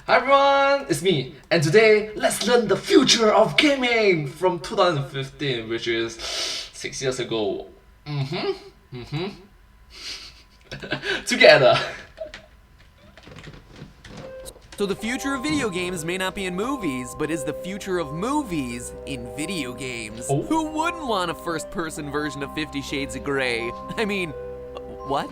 Hi everyone, it's me, and today let's learn the future of gaming from 2015, which is 6 years ago. Together. So the future of video games may not be in movies, but is the future of movies in video games. Oh. Who wouldn't want a first-person version of 50 Shades of Grey? I mean, what?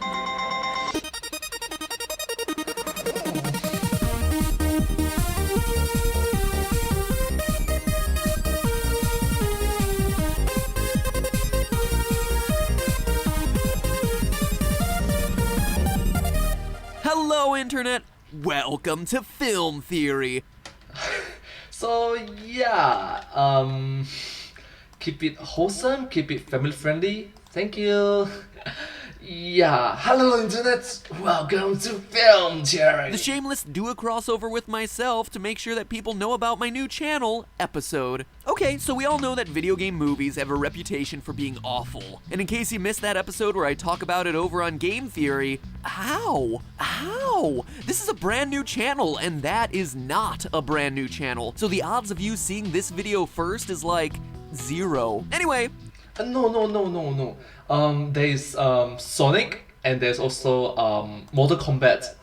Hello, Internet! Welcome to Film Theory! So yeah, keep it wholesome, keep it family friendly. Thank you. Yeah, hello internet, welcome to Film Theory. The shameless do a crossover with myself to make sure that people know about my new channel episode. Okay, so we all know that video game movies have a reputation for being awful. And in case you missed that episode where I talk about it over on Game Theory, how? This is a brand new channel, and that is not a brand new channel. So the odds of you seeing this video first is like 0. Anyway. No. There is Sonic, and there's also Mortal Kombat,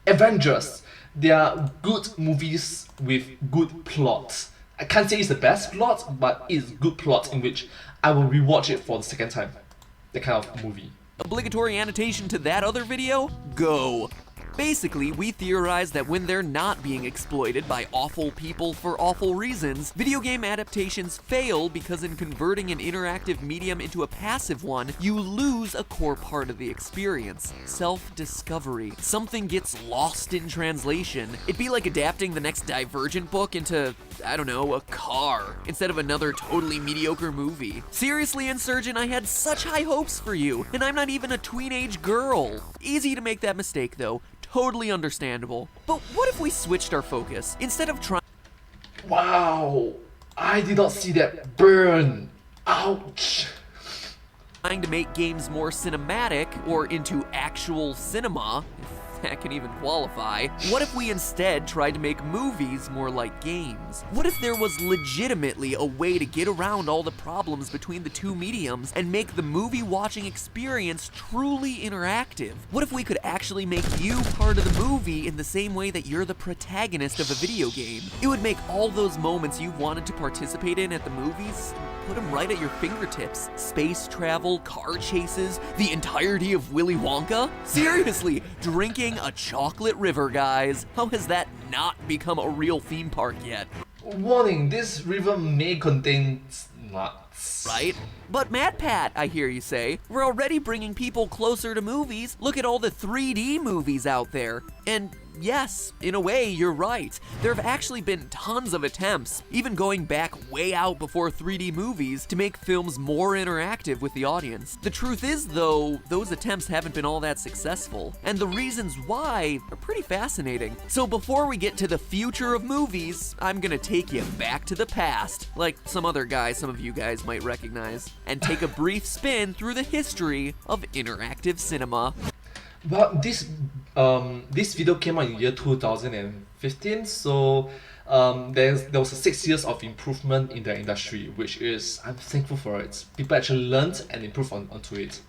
Avengers. They are good movies with good plots. I can't say it's the best plot, but it's good plot in which I will rewatch it for the second time. That kind of movie. Obligatory annotation to that other video? Go! Basically, we theorize that when they're not being exploited by awful people for awful reasons, video game adaptations fail because in converting an interactive medium into a passive one, you lose a core part of the experience: self-discovery. Something gets lost in translation. It'd be like adapting the next Divergent book into, I don't know, a car, instead of another totally mediocre movie. Seriously, Insurgent, I had such high hopes for you, and I'm not even a tween-age girl. Easy to make that mistake, though. Totally understandable. But what if we switched our focus? Instead of trying— Wow, I did not see that burn. Ouch. to make games more cinematic or into actual cinema, if that can even qualify, what if we instead tried to make movies more like games? What if there was legitimately a way to get around all the problems between the two mediums and make the movie watching experience truly interactive? What if we could actually make you part of the movie in the same way that you're the protagonist of a video game? It would make all those moments you wanted to participate in at the movies, put them right at your fingertips. Space travel, car chases, the entirety of Willy Wonka? Seriously, drinking a chocolate river, guys. How has that not become a real theme park yet? Warning, this river may contain nuts. Right? But MatPat, I hear you say, we're already bringing people closer to movies. Look at all the 3D movies out there. And yes, in a way, you're right. There have actually been tons of attempts, even going back way out before 3D movies, to make films more interactive with the audience. The truth is, though, those attempts haven't been all that successful, and the reasons why are pretty fascinating. So before we get to the future of movies, I'm gonna take you back to the past, like some other guy some of you guys might recognize, and take a brief spin through the history of interactive cinema. Well, this video came out in year 2015, so there was 6 years of improvement in the industry, which is, I'm thankful for it. People actually learned and improved onto it.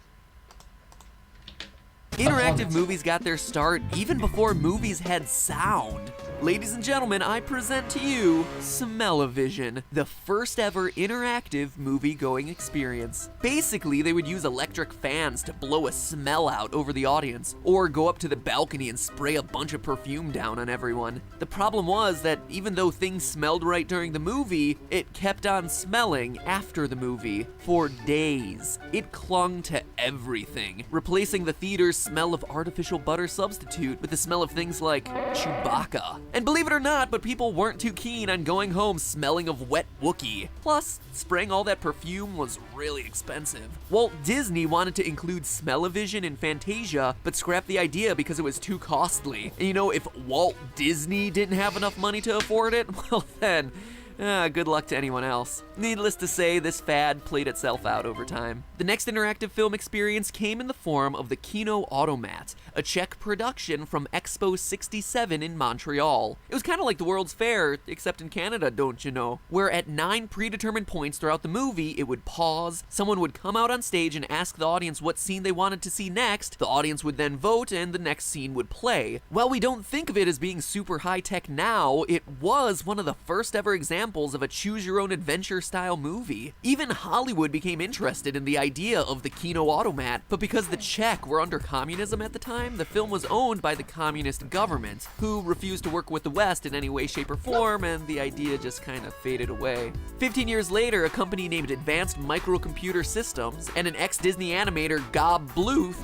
Interactive movies got their start even before movies had sound. Ladies and gentlemen, I present to you Smell-O-Vision, the first ever interactive movie-going experience. Basically, they would use electric fans to blow a smell out over the audience, or go up to the balcony and spray a bunch of perfume down on everyone. The problem was that even though things smelled right during the movie, it kept on smelling after the movie for days. It clung to everything, replacing the theater's smell of artificial butter substitute with the smell of things like Chewbacca. And believe it or not, but people weren't too keen on going home smelling of wet Wookiee. Plus, spraying all that perfume was really expensive. Walt Disney wanted to include Smell-O-Vision in Fantasia, but scrapped the idea because it was too costly. And you know, if Walt Disney didn't have enough money to afford it, well then, Good luck to anyone else. Needless to say, this fad played itself out over time. The next interactive film experience came in the form of the Kino Automat, a Czech production from Expo 67 in Montreal. It was kind of like the World's Fair, except in Canada, don't you know, where at 9 predetermined points throughout the movie, it would pause, someone would come out on stage and ask the audience what scene they wanted to see next, the audience would then vote, and the next scene would play. While we don't think of it as being super high-tech now, it was one of the first ever examples of a choose-your-own-adventure style movie. Even Hollywood became interested in the idea of the Kino Automat, but because the Czech were under communism at the time, the film was owned by the communist government, who refused to work with the West in any way, shape, or form, and the idea just kind of faded away. 15 years later, a company named Advanced Microcomputer Systems and an ex-Disney animator, Don Bluth,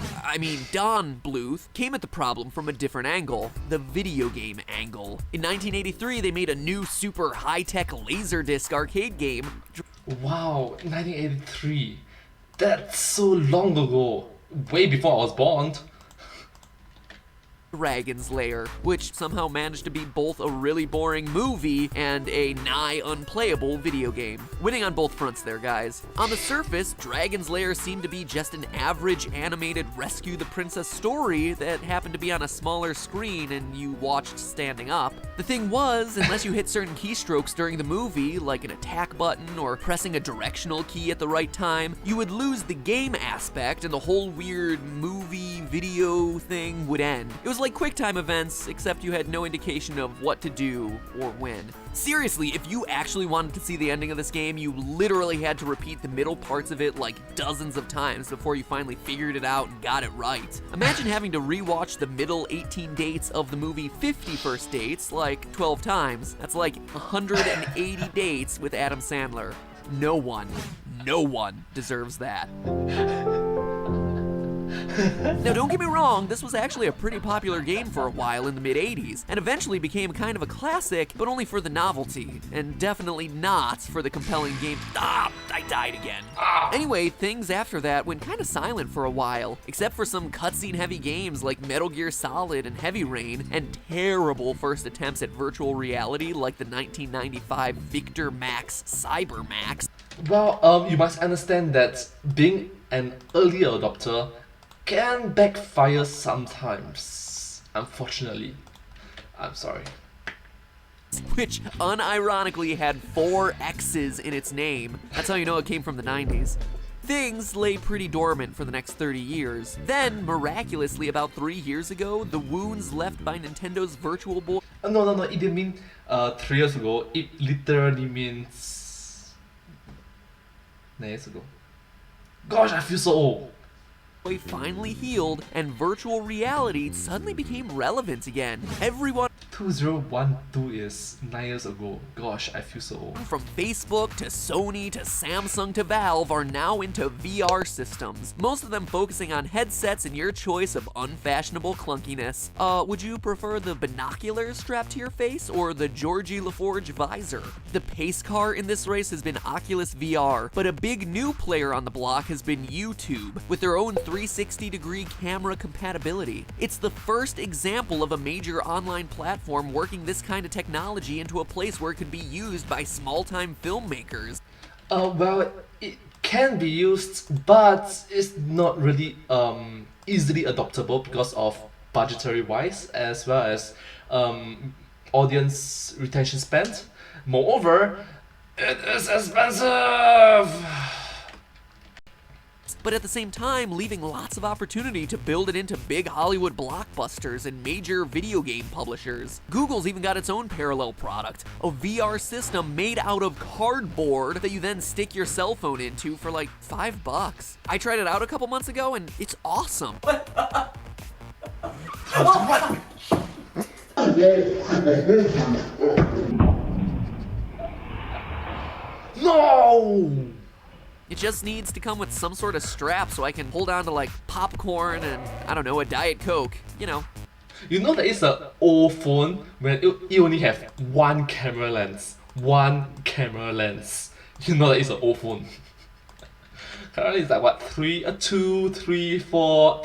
came at the problem from a different angle, the video game angle. In 1983, they made a new super high-tech Laserdisc arcade game. Wow, 1983. That's so long ago. Way before I was born. Dragon's Lair, which somehow managed to be both a really boring movie and a nigh unplayable video game. Winning on both fronts there, guys. On the surface, Dragon's Lair seemed to be just an average animated Rescue the Princess story that happened to be on a smaller screen and you watched standing up. The thing was, unless you hit certain keystrokes during the movie, like an attack button or pressing a directional key at the right time, you would lose the game aspect and the whole weird movie video thing would end. It was like QuickTime events, except you had no indication of what to do or when. Seriously, if you actually wanted to see the ending of this game, you literally had to repeat the middle parts of it like dozens of times before you finally figured it out and got it right. Imagine having to rewatch the middle 18 dates of the movie 50 First Dates like 12 times. That's like 180 dates with Adam Sandler. No one deserves that. Now don't get me wrong, this was actually a pretty popular game for a while in the mid-80s, and eventually became kind of a classic, but only for the novelty, and definitely not for the compelling game. I died again. Anyway, things after that went kind of silent for a while, except for some cutscene heavy games like Metal Gear Solid and Heavy Rain, and terrible first attempts at virtual reality like the 1995 Victor Max Cyber Max. Well, you must understand that being an early adopter can backfire sometimes. Unfortunately. I'm sorry. Which unironically had 4 X's in its name. That's how you know it came from the 90s. Things lay pretty dormant for the next 30 years. Then, miraculously, about 3 years ago, the wounds left by Nintendo's Virtual Boy... No, it didn't mean 3 years ago. It literally means 9 years ago. Gosh, I feel so old. Finally healed, and virtual reality suddenly became relevant again. Everyone 2012 is 9 years ago. Gosh, I feel so old. from Facebook to Sony to Samsung to Valve are now into VR systems, most of them focusing on headsets and your choice of unfashionable clunkiness. Would you prefer the binoculars strapped to your face or the Georgie LaForge visor? The pace car in this race has been Oculus VR, but a big new player on the block has been YouTube, with their own 360-degree camera compatibility. It's the first example of a major online platform working this kind of technology into a place where it could be used by small-time filmmakers. Well, it can be used, but it's not really easily adoptable because of budgetary-wise, as well as audience retention span. Moreover, it is expensive! But at the same time, leaving lots of opportunity to build it into big Hollywood blockbusters and major video game publishers. Google's even got its own parallel product, a VR system made out of cardboard that you then stick your cell phone into for like $5. I tried it out a couple months ago and it's awesome. No! It just needs to come with some sort of strap so I can hold on to like popcorn and, I don't know, a Diet Coke, you know. You know that it's an old phone when it only have one camera lens. One camera lens. You know that it's an old phone. Currently it's like what, 2, 3, 4.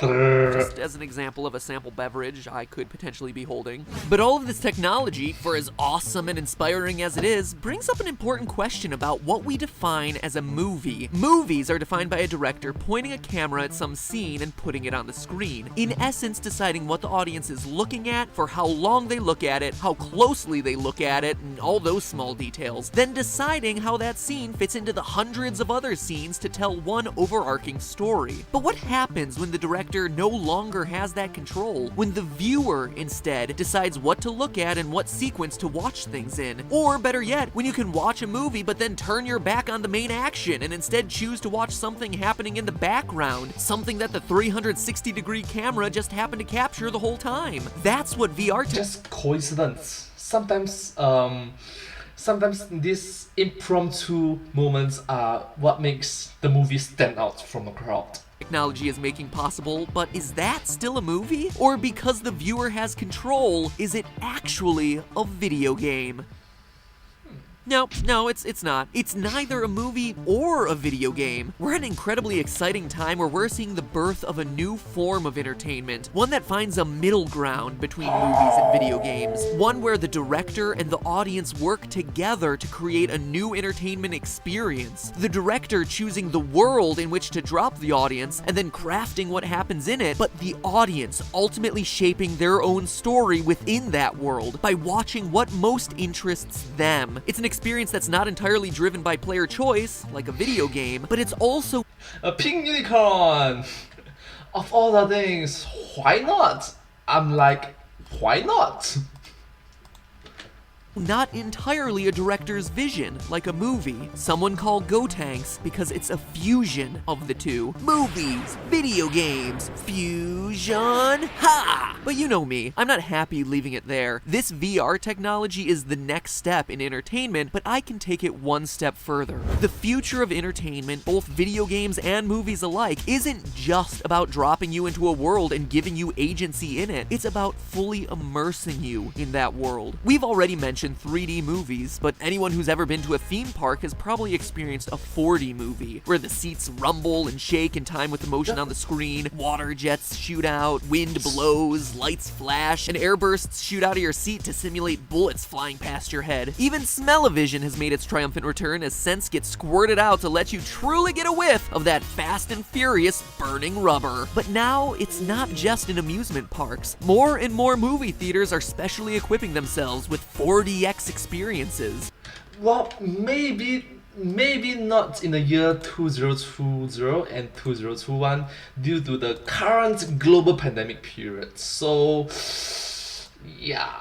Just as an example of a sample beverage I could potentially be holding. But all of this technology, for as awesome and inspiring as it is, brings up an important question about what we define as a movie. Movies are defined by a director pointing a camera at some scene and putting it on the screen. In essence, deciding what the audience is looking at, for how long they look at it, how closely they look at it, and all those small details. Then deciding how that scene fits into the hundreds of other scenes to tell one overarching story. But what happens when the director no longer has that control? When the viewer, instead, decides what to look at and what sequence to watch things in? Or better yet, when you can watch a movie but then turn your back on the main action and instead choose to watch something happening in the background, something that the 360-degree camera just happened to capture the whole time. That's what VR Just coincidence. Sometimes these impromptu moments are what makes the movie stand out from the crowd. technology is making possible, but is that still a movie? Or because the viewer has control, is it actually a video game? No, it's not. It's neither a movie or a video game. We're at an incredibly exciting time where we're seeing the birth of a new form of entertainment, one that finds a middle ground between movies and video games, one where the director and the audience work together to create a new entertainment experience. The director choosing the world in which to drop the audience and then crafting what happens in it, but the audience ultimately shaping their own story within that world by watching what most interests them. It's an experience that's not entirely driven by player choice, like a video game, but it's also A pink unicorn! Of all the things, why not? I'm like, why not? not entirely a director's vision, like a movie. Someone called Go Tanks because it's a fusion of the two. Movies, video games, fusion, ha! But you know me, I'm not happy leaving it there. This VR technology is the next step in entertainment, but I can take it one step further. The future of entertainment, both video games and movies alike, isn't just about dropping you into a world and giving you agency in it. It's about fully immersing you in that world. We've already mentioned 3D movies, but anyone who's ever been to a theme park has probably experienced a 4D movie, where the seats rumble and shake in time with the motion on the screen, water jets shoot out, wind blows, lights flash, and air bursts shoot out of your seat to simulate bullets flying past your head. Even smell-o-vision has made its triumphant return as scents get squirted out to let you truly get a whiff of that fast and furious burning rubber. But now, it's not just in amusement parks. More and more movie theaters are specially equipping themselves with 4DX experiences. Well, maybe not in the year 2020 and 2021 due to the current global pandemic period. So, yeah.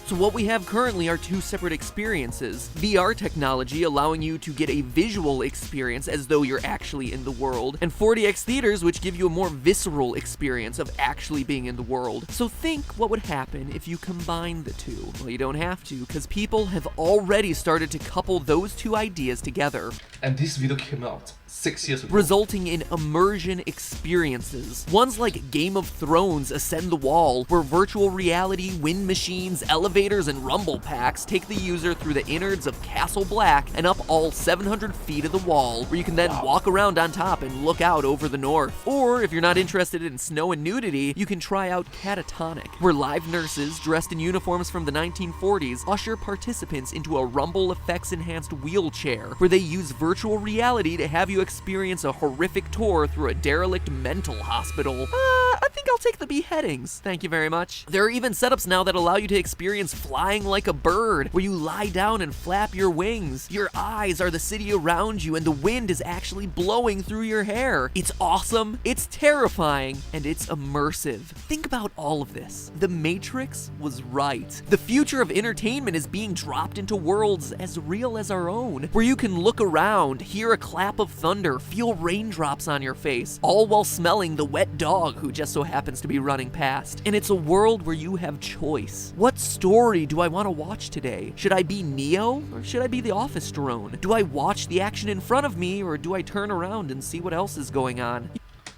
So what we have currently are two separate experiences. VR technology allowing you to get a visual experience as though you're actually in the world, and 4DX theaters which give you a more visceral experience of actually being in the world. So think what would happen if you combine the two. Well, you don't have to, because people have already started to couple those two ideas together. And this video came out 6 years ago. Resulting in immersion experiences. Ones like Game of Thrones Ascend the Wall, where virtual reality, wind machines, elevators, and rumble packs take the user through the innards of Castle Black and up all 700 feet of the wall, where you can then walk around on top and look out over the north. Or, if you're not interested in snow and nudity, you can try out Catatonic, where live nurses, dressed in uniforms from the 1940s, usher participants into a rumble effects-enhanced wheelchair, where they use virtual reality to have you experience a horrific tour through a derelict mental hospital. I think I'll take the beheadings. Thank you very much. There are even setups now that allow you to experience flying like a bird, where you lie down and flap your wings. Your eyes are the city around you, and the wind is actually blowing through your hair. It's awesome, it's terrifying, and it's immersive. Think about all of this. The Matrix was right. The future of entertainment is being dropped into worlds as real as our own, where you can look around, hear a clap of thunder, feel raindrops on your face, all while smelling the wet dog who just so happens to be running past. And it's a world where you have choice. What story do I want to watch today? Should I be Neo, or should I be the office drone? Do I watch the action in front of me, or do I turn around and see what else is going on?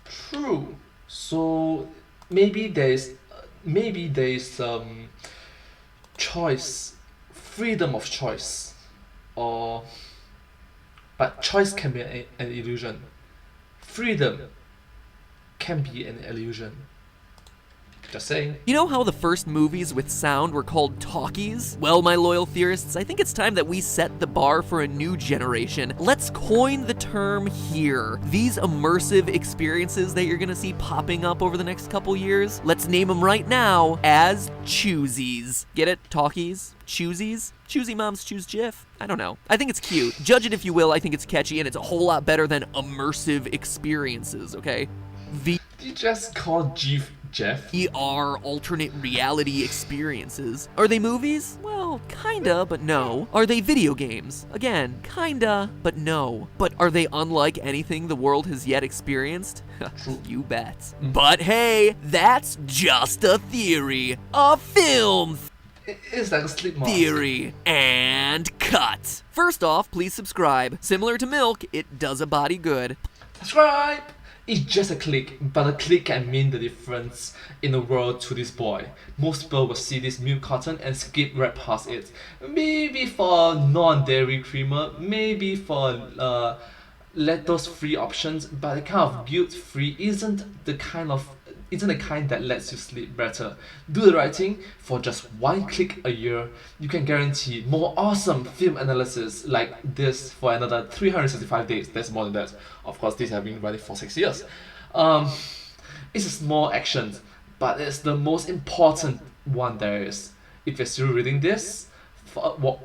True. So maybe there's choice, freedom of choice, or but choice can be an illusion. Freedom can be an illusion. Just saying. You know how the first movies with sound were called talkies? Well, my loyal theorists, I think it's time that we set the bar for a new generation. Let's coin the term here. These immersive experiences that you're gonna see popping up over the next couple years, let's name them right now as choosies. Get it? Talkies? Choosies? Choosy moms choose Jif? I don't know. I think it's cute. Judge it if you will, I think it's catchy and it's a whole lot better than immersive experiences, okay? Did you just call Jeff? VR alternate reality experiences. Are they movies? Well, kinda, but no. Are they video games? Again, kinda, but no. But are they unlike anything the world has yet experienced? You bet. But hey, that's just a theory. A film It's like a sleep mask. theory and cut. First off, please subscribe. Similar to milk, it does a body good. Subscribe! It's just a click, but a click can mean the difference in the world to this boy. Most people will see this milk carton and skip right past it. Maybe for non-dairy creamer, maybe for lactose-free options, but the kind of guilt-free isn't the kind that lets you sleep better. Do the right thing. For just one click a year, you can guarantee more awesome film analysis like this for another 365 days. That's more than that. Of course, these have been running for 6 years. It's a small action, but it's the most important one there is. If you're still reading this,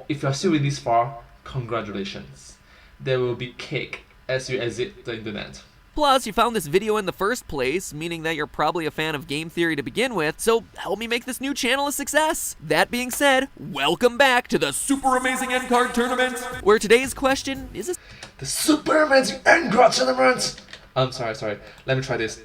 if you're still reading this far, congratulations. There will be cake as you exit the internet. Plus, you found this video in the first place, meaning that you're probably a fan of game theory to begin with, so help me make this new channel a success. That being said, welcome back to the Super Amazing End Card Tournament, where today's question is the Super Amazing End Card Tournament! Sorry. Let me try this.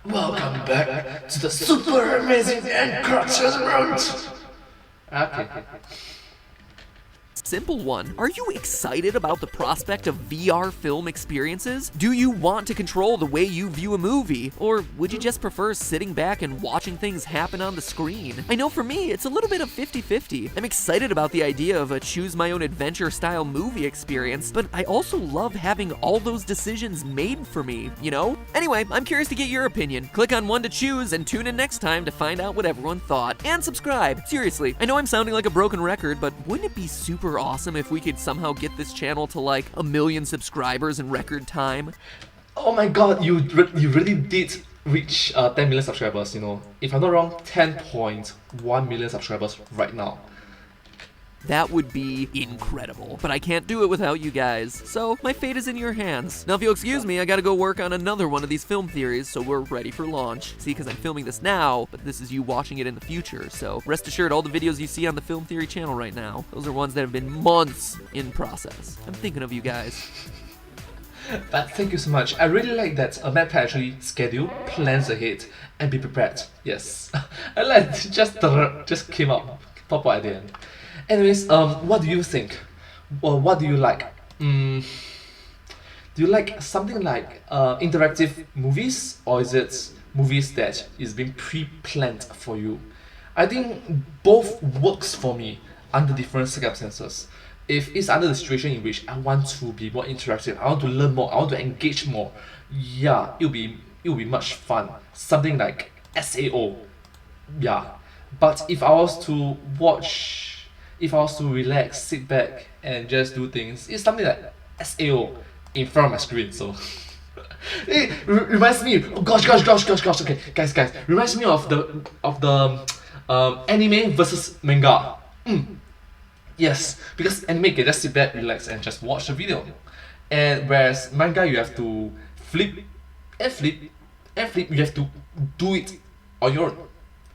Welcome back to the Super Amazing End Card Tournament! Okay. simple one. Are you excited about the prospect of VR film experiences? Do you want to control the way you view a movie? Or would you just prefer sitting back and watching things happen on the screen? I know for me, it's a little bit of 50-50. I'm excited about the idea of a choose-my-own-adventure style movie experience, but I also love having all those decisions made for me, you know? Anyway, I'm curious to get your opinion. Click on one to choose and tune in next time to find out what everyone thought. And subscribe. Seriously, I know I'm sounding like a broken record, but wouldn't it be super awesome if we could somehow get this channel to like 1 million subscribers in record time? Oh my god, you really did reach 10 million subscribers, you know. If I'm not wrong, 10.1 million subscribers right now. That would be incredible, but I can't do it without you guys, so my fate is in your hands. Now if you'll excuse me, I gotta go work on another one of these film theories so we're ready for launch. See, because I'm filming this now, but this is you watching it in the future, so rest assured all the videos you see on the Film Theory channel right now, those are ones that have been months in process. I'm thinking of you guys. But thank you so much. I really like that a map actually schedule, plans ahead, and be prepared. Yes. I like just came up, pop out at the end. Anyways, what do you think? Well, what do you like? Do you like something like interactive movies, or is it movies that is being pre-planned for you? I think both works for me under different circumstances. If it's under the situation in which I want to be more interactive, I want to learn more, I want to engage more, yeah, it'll be much fun. Something like SAO, yeah. But if I was to relax, sit back, and just do things, it's something like SAO in front of my screen. So it reminds me. Oh gosh. Okay, guys, reminds me of the anime versus manga. Yes, because anime can just sit back, relax, and just watch the video, and whereas manga you have to flip. You have to do it on your own.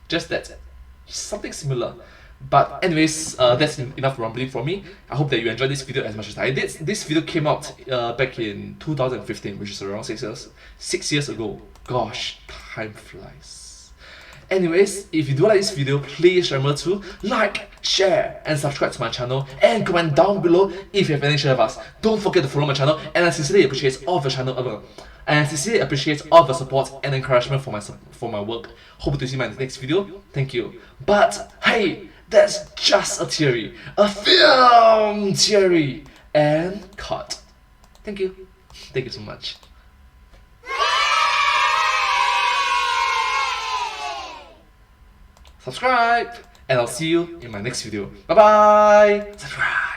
Just that, something similar. But anyways, that's enough rambling from me. I hope that you enjoyed this video as much as I did. This video came out back in 2015, which is around 6 years ago. Gosh, time flies. Anyways, if you do like this video, please remember to like, share, and subscribe to my channel, and comment down below if you have any share of us. Don't forget to follow my channel, and I sincerely appreciate all of your channel. And I sincerely appreciate all the support and encouragement for my work. Hope to see you in my next video. Thank you. But hey, That's just a theory. A film theory. And cut. Thank you. Thank you so much. Subscribe, and I'll see you in my next video. Bye bye. Subscribe.